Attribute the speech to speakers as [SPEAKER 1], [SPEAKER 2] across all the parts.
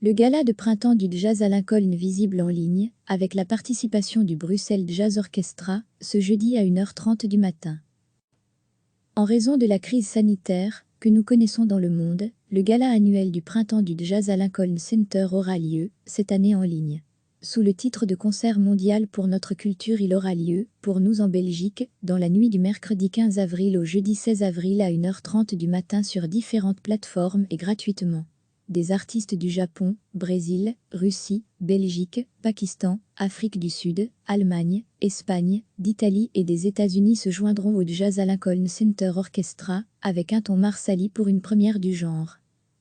[SPEAKER 1] Le gala de printemps du Jazz à Lincoln visible en ligne, avec la participation du Bruxelles Jazz Orchestra, ce jeudi à 1h30 du matin. En raison de la crise sanitaire que nous connaissons dans le monde, le gala annuel du printemps du Jazz à Lincoln Center aura lieu, cette année en ligne. Sous le titre de concert mondial pour notre culture, il aura lieu, pour nous en Belgique, dans la nuit du mercredi 15 avril au jeudi 16 avril à 1h30 du matin sur différentes plateformes et gratuitement. Des artistes du Japon, Brésil, Russie, Belgique, Pakistan, Afrique du Sud, Allemagne, Espagne, d'Italie et des États-Unis se joindront au Jazz à Lincoln Center Orchestra, avec un ton Marsali pour une première du genre.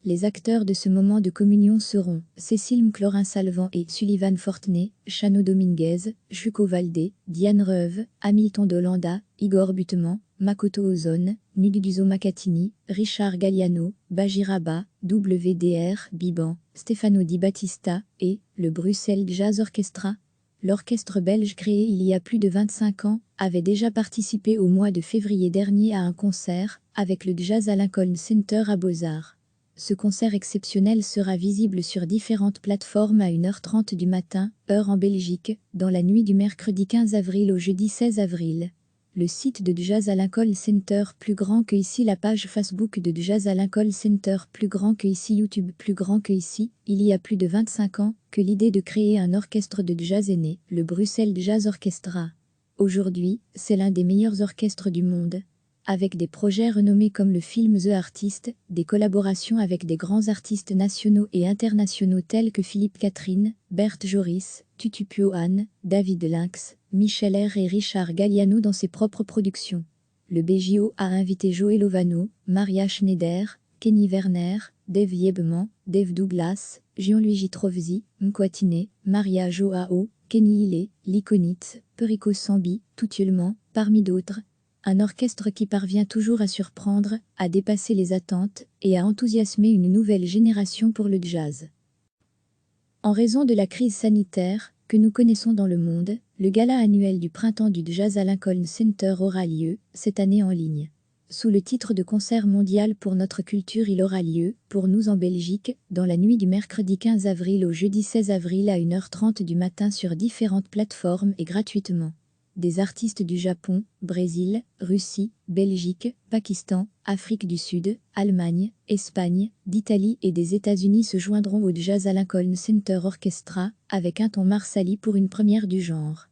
[SPEAKER 1] Les acteurs de ce moment de communion seront Cécile Mclorin-Salvant et Sullivan Fortenay, Chano Dominguez, Juco Valdé, Diane Reuve, Hamilton Dolanda, Igor Buteman, Makoto Ozone, Nududuzo Makatini, Richard Galliano, Bajiraba, WDR, Biban, Stefano Di Battista et le Bruxelles Jazz Orchestra. L'orchestre belge créé il y a plus de 25 ans avait déjà participé au mois de février dernier à un concert avec le Jazz à Lincoln Center à Beaux-Arts. Ce concert exceptionnel sera visible sur différentes plateformes à 1h30 du matin, heure en Belgique, dans la nuit du mercredi 15 avril au jeudi 16 avril. Le site de Jazz à Lincoln Center plus grand que ici, la page Facebook de Jazz à Lincoln Center plus grand que ici, YouTube plus grand que ici. Il y a plus de 25 ans que l'idée de créer un orchestre de jazz est née, le Bruxelles Jazz Orchestra. Aujourd'hui, c'est l'un des meilleurs orchestres du monde. Avec des projets renommés comme le film The Artist, des collaborations avec des grands artistes nationaux et internationaux tels que Philippe Catherine, Berthe Joris, Tutu Pioane, David Lynx, Michel R et Richard Galliano dans ses propres productions. Le BJO a invité Joël Ovano, Maria Schneider, Kenny Werner, Dave Yebman, Dave Douglas, Gianluigi Trovzi, Mkwatine, Maria Joao, Kenny Hillé, Likonitz, Perico Sambi, Toutiulement, parmi d'autres. Un orchestre qui parvient toujours à surprendre, à dépasser les attentes et à enthousiasmer une nouvelle génération pour le jazz. En raison de la crise sanitaire que nous connaissons dans le monde, le gala annuel du printemps du Jazz à Lincoln Center aura lieu, cette année en ligne. Sous le titre de concert mondial pour notre culture, il aura lieu, pour nous en Belgique, dans la nuit du mercredi 15 avril au jeudi 16 avril à 1h30 du matin sur différentes plateformes et gratuitement. Des artistes du Japon, Brésil, Russie, Belgique, Pakistan, Afrique du Sud, Allemagne, Espagne, d'Italie et des États-Unis se joindront au Jazz à Lincoln Center Orchestra, avec un ton Marsali pour une première du genre.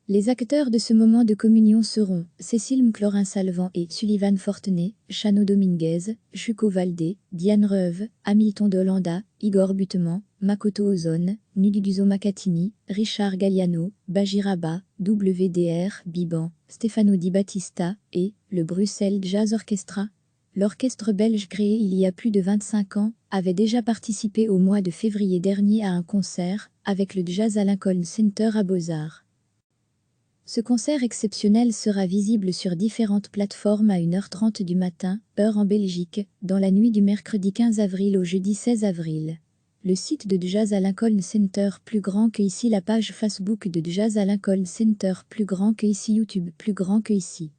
[SPEAKER 1] Les acteurs de ce moment de communion seront Cécile Mclorin-Salvant et Sullivan Fortenay, Chano Dominguez, Juco Valdé, Diane Reuve, Hamilton Dolanda, Igor Buteman, Makoto Ozone, Nududuzo Makatini, Richard Galliano, Bajiraba, WDR, Biban, Stefano Di Battista et le Bruxelles Jazz Orchestra. L'orchestre belge créé il y a plus de 25 ans avait déjà participé au mois de février dernier à un concert avec le Jazz à Lincoln Center à Beaux-Arts. Ce concert exceptionnel sera visible sur différentes plateformes à 1h30 du matin, heure en Belgique, dans la nuit du mercredi 15 avril au jeudi 16 avril. Le site de Jazz à Lincoln Center plus grand que ici, la page Facebook de Jazz à Lincoln Center plus grand que ici, YouTube plus grand que ici.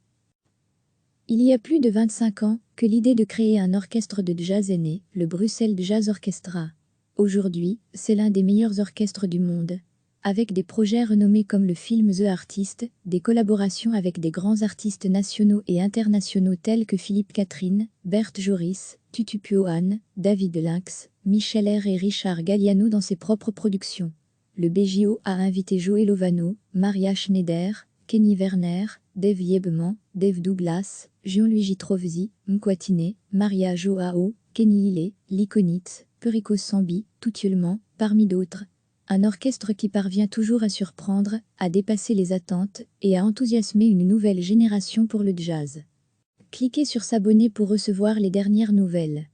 [SPEAKER 1] Il y a plus de 25 ans que l'idée de créer un orchestre de jazz est née, le Bruxelles Jazz Orchestra. Aujourd'hui, c'est l'un des meilleurs orchestres du monde. Avec des projets renommés comme le film The Artist, des collaborations avec des grands artistes nationaux et internationaux tels que Philippe Catherine, Berthe Joris, Tutu Pioane, David Lynx, Michel R et Richard Galliano dans ses propres productions. Le BJO a invité Joël Ovano, Maria Schneider, Kenny Werner, Dave Yebman, Dave Douglas, Gianluigi Trovzi, Mkwatine, Maria Joao, Kenny Hillé, Likonitz, Perico Sambi, Toutiulement, parmi d'autres. Un orchestre qui parvient toujours à surprendre, à dépasser les attentes et à enthousiasmer une nouvelle génération pour le jazz. Cliquez sur s'abonner pour recevoir les dernières nouvelles.